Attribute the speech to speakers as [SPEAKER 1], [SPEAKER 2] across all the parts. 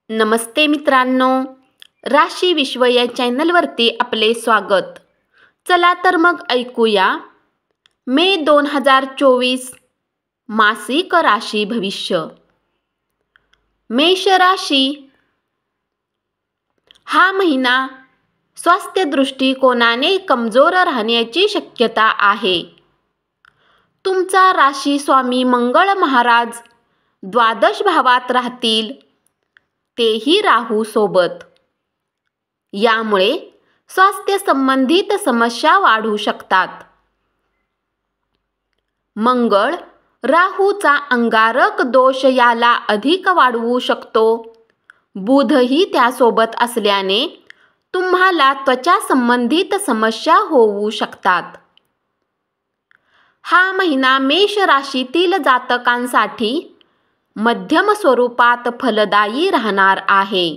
[SPEAKER 1] नमस्ते मित्रांनो, राशी विश्व या चॅनलवरती आपले स्वागत. चला तर मग ऐकूया मे 2024 मासिक राशी भविष्य. मेष राशी हा महिना स्वास्थ्य दृष्टिकोनाने कमजोर राहण्याची शक्यता आहे. तुमचा राशी स्वामी मंगळ महाराज द्वादश भावात राहतील, तेही राहू सोबत. यामुळे स्वास्थ्य संबंधित समस्या वाढू शकतात. मंगळ राहूचा अंगारक दोष याला अधिक वाढवू शकतो. बुधही त्यासोबत असल्याने तुम्हाला त्वचा संबंधित समस्या होऊ शकतात. हा महिना मेष राशीतील जातकांसाठी मध्यम स्वरूपात फलदायी राहणार आहे.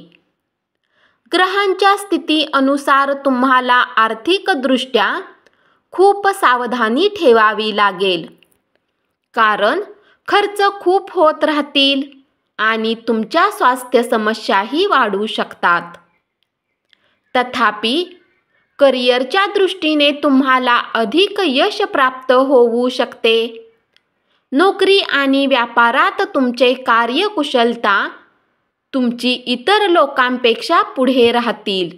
[SPEAKER 1] ग्रहांच्या स्थिती अनुसार तुम्हाला आर्थिकदृष्ट्या खूप सावधानी ठेवावी लागेल, कारण खर्च खूप होत राहतील आणि तुमच्या स्वास्थ्य समस्याही वाढू शकतात. तथापि करिअरच्या दृष्टीने तुम्हाला अधिक यश प्राप्त होऊ शकते. नोकरी आणि व्यापारात तुमचे कार्यकुशलता तुमची इतर लोकांपेक्षा पुढे राहतील.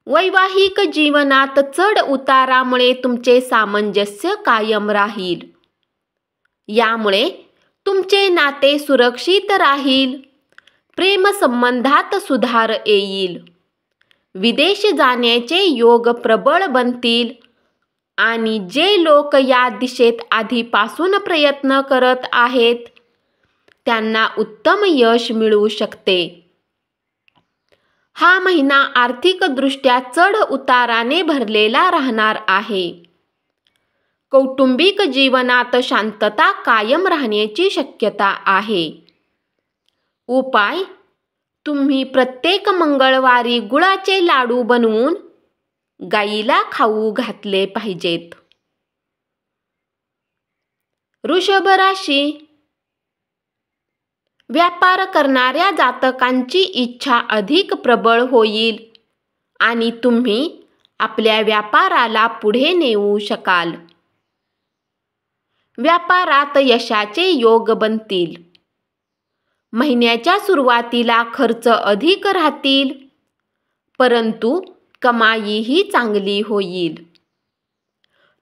[SPEAKER 1] वैवाहिक जीवनात चढ उतारामुळे तुमचे सामंजस्य कायम राहील. यामुळे तुमचे नाते सुरक्षित राहील. प्रेमसंबंधात सुधार येईल. विदेश जाण्याचे योग प्रबळ बनतील आणि जे लोक या दिशेत आधीपासून प्रयत्न करत आहेत त्यांना उत्तम यश मिळू शकते. हा महिना आर्थिकदृष्ट्या चढ उताराने भरलेला राहणार आहे. कौटुंबिक जीवनात शांतता कायम राहण्याची शक्यता आहे. उपाय: तुम्ही प्रत्येक मंगळवारी गुळाचे लाडू बनवून गायीला खाऊ घातले पाहिजेत. वृषभ राशी व्यापार करणाऱ्या जातकांची इच्छा अधिक प्रबळ होईल आणि तुम्ही आपल्या व्यापाराला पुढे नेऊ शकाल. व्यापारात यशाचे योग बनतील. महिन्याच्या सुरुवातीला खर्च अधिक राहतील, परंतु कमाईही चांगली होईल.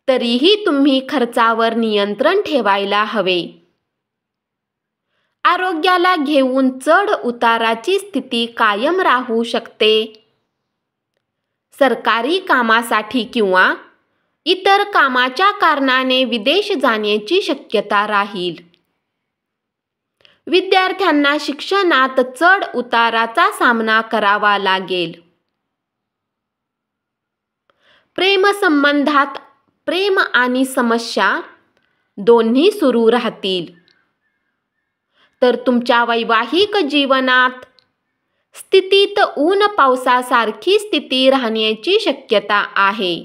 [SPEAKER 1] तरीही तुम्ही खर्चावर नियंत्रण ठेवायला हवे. आरोग्याला घेऊन चढ उताराची स्थिती कायम राहू शकते. सरकारी कामासाठी किंवा इतर कामाच्या कारणाने विदेश जाण्याची शक्यता राहील. विद्यार्थ्यांना शिक्षणात चढ उताराचा सामना करावा लागेल. प्रेमसंबंधात प्रेम आणि समस्या दोन्ही सुरू राहतील. तर तुमच्या वैवाहिक जीवनात स्थितीत ऊन पावसासारखी स्थिती राहण्याची शक्यता आहे.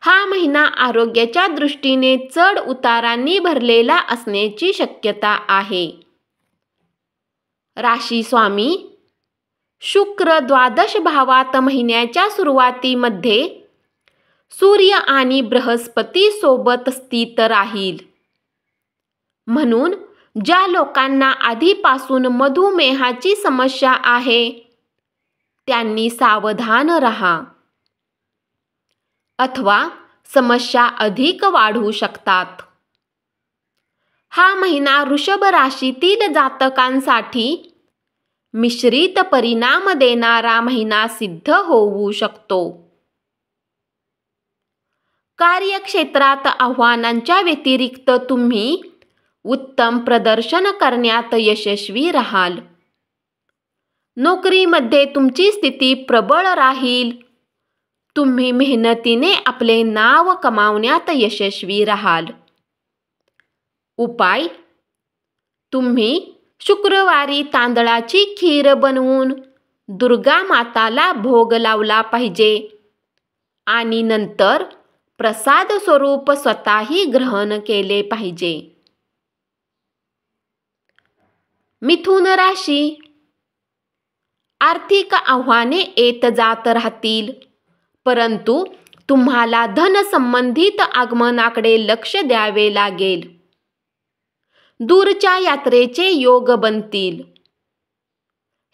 [SPEAKER 1] हा महिना आरोग्याच्या दृष्टीने चढ उतारांनी भरलेला असण्याची शक्यता आहे. राशी स्वामी शुक्र द्वादश भावात महिन्याच्या सुरुवातीमध्ये सूर्य आणि बृहस्पती सोबत स्थित राहील. म्हणून ज्या लोकांना आधीपासून मधुमेहाची समस्या आहे त्यांनी सावधान राहा, अथवा समस्या अधिक वाढू शकतात. हा महिना वृषभ राशीतील जातकांसाठी मिश्रित परिणाम देणारा महिना सिद्ध होऊ शकतो. कार्यक्षेत्रात आव्हानांच्या व्यतिरिक्त तुम्ही उत्तम प्रदर्शन करण्यात यशस्वी राहाल. नोकरीमध्ये तुमची स्थिती प्रबळ राहील. तुम्ही मेहनतीने आपले नाव कमावण्यात यशस्वी राहाल. उपाय: तुम्ही शुक्रवारी तांदळाची खीर बनवून दुर्गा माताला भोग लावला पाहिजे आणि नंतर प्रसाद स्वरूप स्वतःही ग्रहण केले पाहिजे. मिथुन राशी, आर्थिक आव्हाने येत जात राहतील, परंतु तुम्हाला धन संबंधित आगमनाकडे लक्ष द्यावे लागेल. दूरच्या यात्रेचे योग बनतील.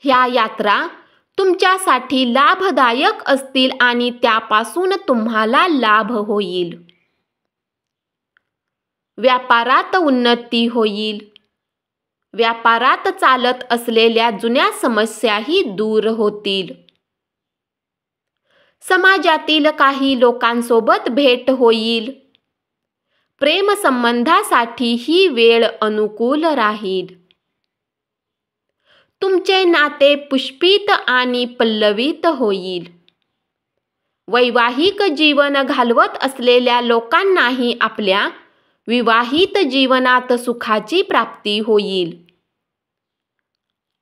[SPEAKER 1] ह्या यात्रा तुमच्यासाठी लाभदायक असतील आणि त्यापासून तुम्हाला लाभ होईल. व्यापारात उन्नती होईल. व्यापारात चालत असलेल्या जुन्या समस्याही दूर होतील. समाजातील काही लोकांसोबत भेट होईल. प्रेमसंबंधासाठी ही वेळ अनुकूल राहील. तुमचे नाते पुष्पित आणि पल्लवित होईल. वैवाहिक जीवन घालवत असलेल्या लोकांनाही आपल्या विवाहित जीवनात सुखाची प्राप्ती होईल.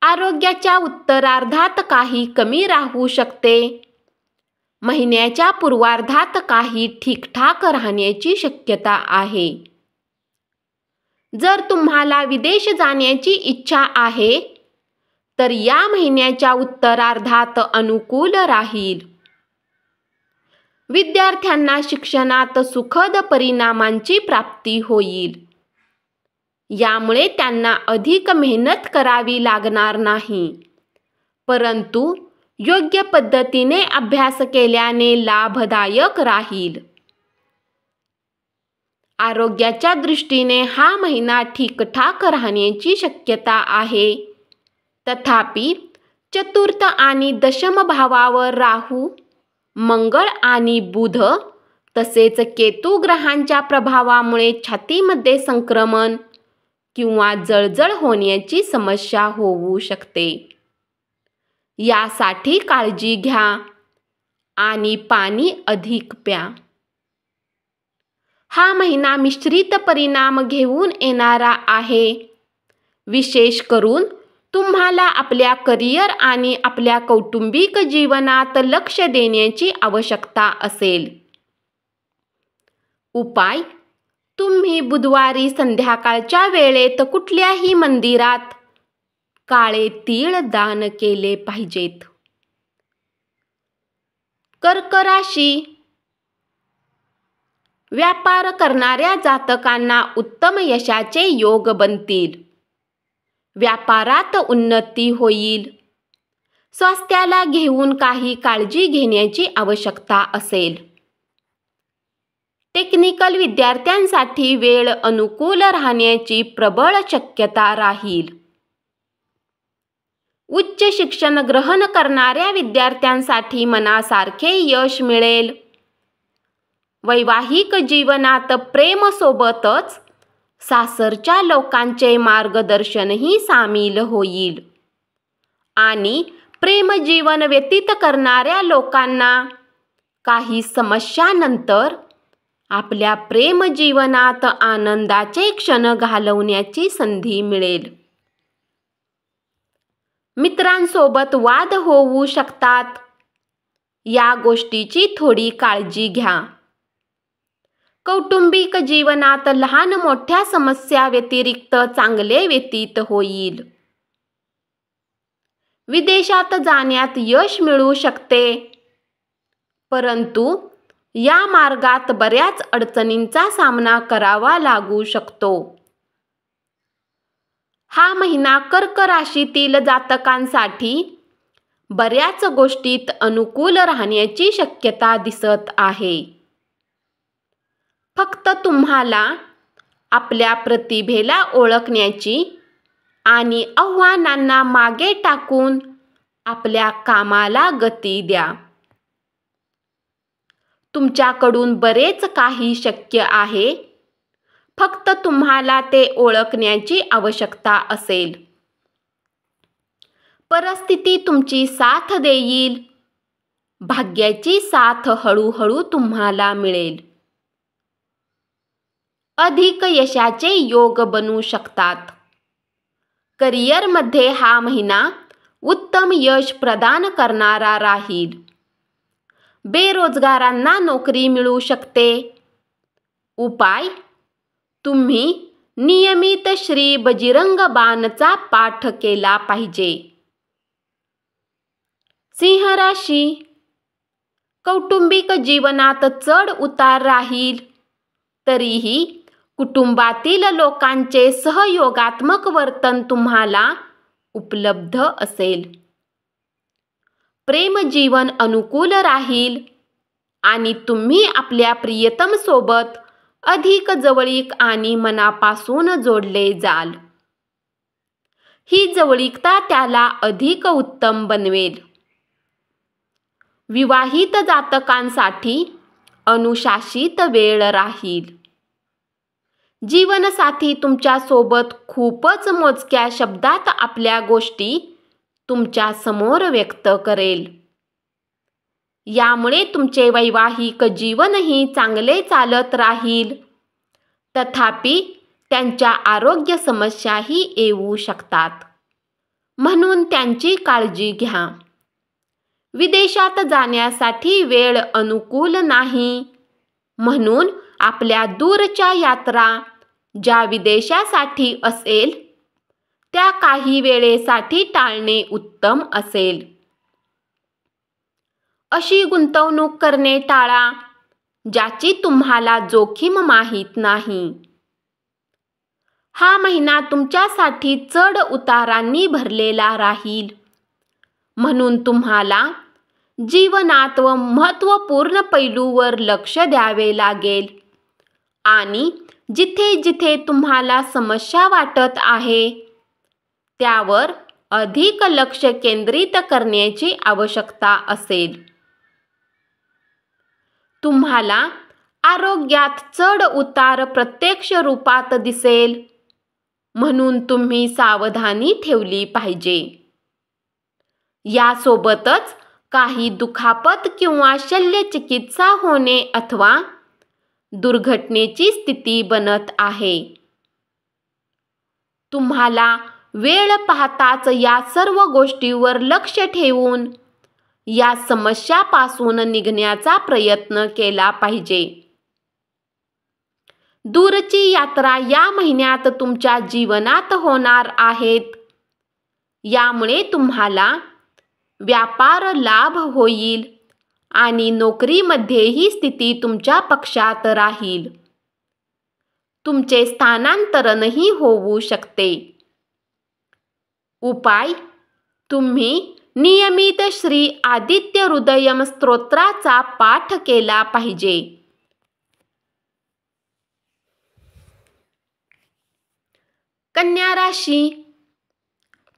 [SPEAKER 1] आरोग्याच्या उत्तरार्धात काही कमी राहू शकते. महिन्याच्या पूर्वार्धात काही ठीकठाक राहण्याची शक्यता आहे. जर तुम्हाला विदेश जाण्याची इच्छा आहे तर या महिन्याच्या उत्तरार्धात अनुकूल राहील. विद्यार्थ्यांना शिक्षणात सुखद परिणामांची प्राप्ती होईल. यामुळे त्यांना अधिक मेहनत करावी लागणार नाही, परंतु योग्य पद्धतीने अभ्यास केल्याने लाभदायक राहील. आरोग्याच्या दृष्टीने हा महिना ठीकठाक राहण्याची शक्यता आहे. तथापि चतुर्थ आणि दशम भावावर राहू, मंगळ आणि बुध तसेच केतू ग्रहांच्या प्रभावामुळे छातीमध्ये संक्रमण किंवा जळजळ होण्याची समस्या होऊ शकते. यासाठी काळजी घ्या आणि पाणी अधिक प्या. हा महिना मिश्रित परिणाम घेऊन येणारा आहे. विशेष करून तुम्हाला आपल्या करिअर आणि आपल्या कौटुंबिक जीवनात लक्ष देण्याची आवश्यकता असेल. उपाय: तुम्ही बुधवारी संध्याकाळच्या वेळेत कुठल्याही मंदिरात काळे तीळ दान केले पाहिजेत. कर्क राशी, व्यापार करणाऱ्या जातकांना उत्तम यशाचे योग बनतील. व्यापारात उन्नती होईल. स्वास्थ्याला घेऊन काही काळजी घेण्याची आवश्यकता असेल. टेक्निकल विद्यार्थ्यांसाठी वेळ अनुकूल राहण्याची प्रबळ शक्यता राहील. उच्च शिक्षण ग्रहण करणाऱ्या विद्यार्थ्यांसाठी मनासारखे यश मिळेल. वैवाहिक जीवनात प्रेमसोबतच सासरच्या लोकांचे मार्गदर्शनही सामील होईल आणि प्रेमजीवन व्यतीत करणाऱ्या लोकांना काही समस्यांनंतर आपल्या प्रेमजीवनात आनंदाचे क्षण घालवण्याची संधी मिळेल. मित्रांसोबत वाद होऊ शकतात. या गोष्टीची थोडी काळजी घ्या. कौटुंबिक जीवनात लहान मोठ्या समस्या व्यतिरिक्त चांगले व्यतीत होईल. विदेशात जाण्यात यश मिळू शकते, परंतु या मार्गात बऱ्याच अडचणींचा सामना करावा लागू शकतो. हा महिना कर्क राशीतील जातकांसाठी बऱ्याच गोष्टीत अनुकूल राहण्याची शक्यता दिसत आहे. फक्त तुम्हाला आपल्या प्रतिभेला ओळखण्याची आणि आव्हानांना मागे टाकून आपल्या कामाला गती द्या. तुमच्याकडून बरेच काही शक्य आहे, फक्त तुम्हाला ते ओळखण्याची आवश्यकता असेल. परिस्थिती तुमची साथ देईल. भाग्याची साथ हळूहळू तुम्हाला मिळेल. अधिक यशाचे योग बनू शकतात. करिअरमध्ये हा महिना उत्तम यश प्रदान करणारा राहील. बेरोजगारांना नोकरी मिळू शकते. उपाय: तुम्ही नियमित श्री बजरंग बाणचा पाठ केला पाहिजे. सिंह राशी, कौटुंबिक जीवनात चढ उतार राहील, तरीही कुटुंबातील लोकांचे सहयोगात्मक वर्तन तुम्हाला उपलब्ध असेल. प्रेम जीवन अनुकूल राहील आणि तुम्ही आपल्या प्रियतम सोबत अधिक जवळीक आणि मनापासून जोडले जाल. ही जवळीकता त्याला अधिक उत्तम बनवेल. विवाहित जातकांसाठी अनुशासित वेळ राहील. जीवनसाथी तुमच्या सोबत खूपच मोजक्या शब्दात आपल्या गोष्टी तुमच्या समोर व्यक्त करेल. यामुळे तुमचे वैवाहिक जीवनही चांगले चालत राहील. तथापि त्यांच्या आरोग्य समस्याही येऊ शकतात, म्हणून त्यांची काळजी घ्या. विदेशात जाण्यासाठी वेळ अनुकूल नाही, म्हणून आपल्या दूरच्या यात्रा ज्या विदेशासाठी असेल त्या काही वेळेसाठी टाळणे उत्तम असेल. अशी गुंतवणूक करणे टाळा ज्याची तुम्हाला जोखीम माहीत नाही. हा महिना तुमच्यासाठी चढ उतारांनी भरलेला राहील, म्हणून तुम्हाला जीवनात महत्त्वपूर्ण पैलूवर लक्ष द्यावे लागेल आणि जिथे जिथे तुम्हाला समस्या वाटत आहे त्यावर अधिक लक्ष केंद्रित करण्याची आवश्यकता असेल. तुम्हाला आरोग्यात चढ उतार प्रत्यक्ष रूपात दिसेल, म्हणून तुम्ही सावधानी ठेवली पाहिजे. यासोबतच काही दुखापत किंवा शल्यचिकित्सा होणे अथवा दुर्घटनेची स्थिती बनत आहे. तुम्हाला वेळ पाहताच या सर्व गोष्टीवर लक्ष ठेवून या समस्यापासून निघण्याचा प्रयत्न केला पाहिजे. दूरची यात्रा या महिन्यात तुमच्या जीवनात होणार आहेत. यामुळे तुम्हाला व्यापार लाभ होईल आणि नोकरीमध्येही स्थिती तुमच्या पक्षात राहील. तुमचे स्थानांतरणही होऊ शकते. उपाय: तुम्ही नियमित श्री आदित्य हृदयम स्तोत्राचा पाठ केला पाहिजे. कन्या राशी,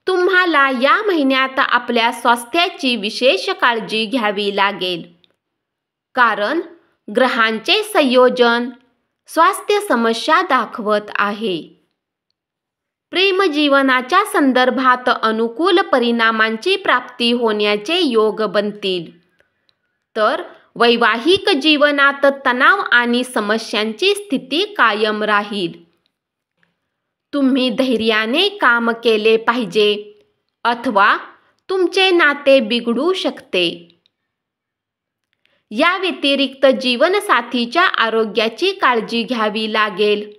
[SPEAKER 1] तुम्हाला या महिन्यात आपल्या स्वास्थ्याची विशेष काळजी घ्यावी लागेल, कारण ग्रहांचे संयोजन स्वास्थ्य समस्या दाखवत आहे. प्रेमजीवनाच्या संदर्भात अनुकूल परिणामांची प्राप्ती होण्याचे योग बनतील, तर वैवाहिक जीवनात तणाव आणि समस्यांची स्थिती कायम राहील. तुम्ही धैर्याने काम केले पाहिजे अथवा तुमचे नाते बिघडू शकते. या व्यतिरिक्त जीवनसाथीच्या आरोग्याची काळजी घ्यावी लागेल,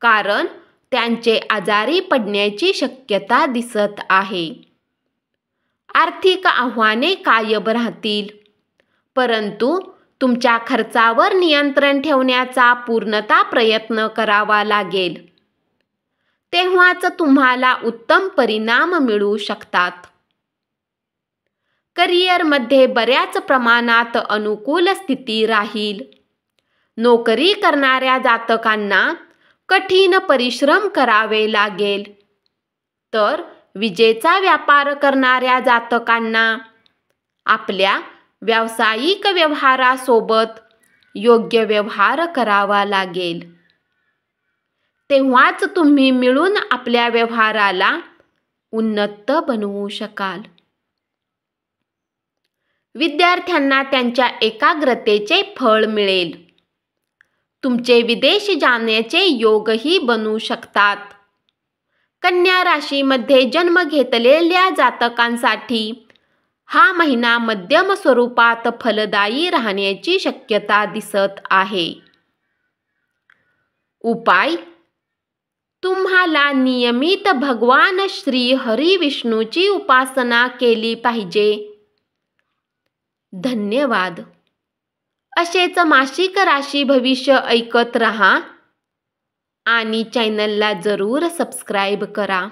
[SPEAKER 1] कारण त्यांचे आजारी पडण्याची शक्यता दिसत आहे. आर्थिक आव्हाने कायम राहतील, परंतु तुमच्या खर्चावर नियंत्रण ठेवण्याचा पूर्णतः प्रयत्न करावा लागेल. तेव्हाच तुम्हाला उत्तम परिणाम मिळू शकतात. करिअरमध्ये बऱ्याच प्रमाणात अनुकूल स्थिती राहील. नोकरी करणाऱ्या जातकांना कठीण परिश्रम करावे लागेल, तर विजेचा व्यापार करणाऱ्या जातकांना आपल्या व्यावसायिक व्यवहारासोबत योग्य व्यवहार करावा लागेल. तेव्हाच तुम्ही मिळून आपल्या व्यवहाराला उन्नत बनवू शकाल. विद्यार्थ्यांना त्यांच्या एकाग्रतेचे फळ मिळेल. तुमचे विदेश जाण्याचे योगही बनू शकतात. कन्या राशीमध्ये जन्म घेतलेल्या जातकांसाठी हा महिना मध्यम स्वरूपात फलदायी राहण्याची शक्यता दिसत आहे. उपाय: तुम्हाला नियमित भगवान श्री हरी विष्णूची उपासना केली पाहिजे. धन्यवाद. असेच मासिक राशी भविष्य ऐकत रहा आणि चॅनलला जरूर सबस्क्राईब करा.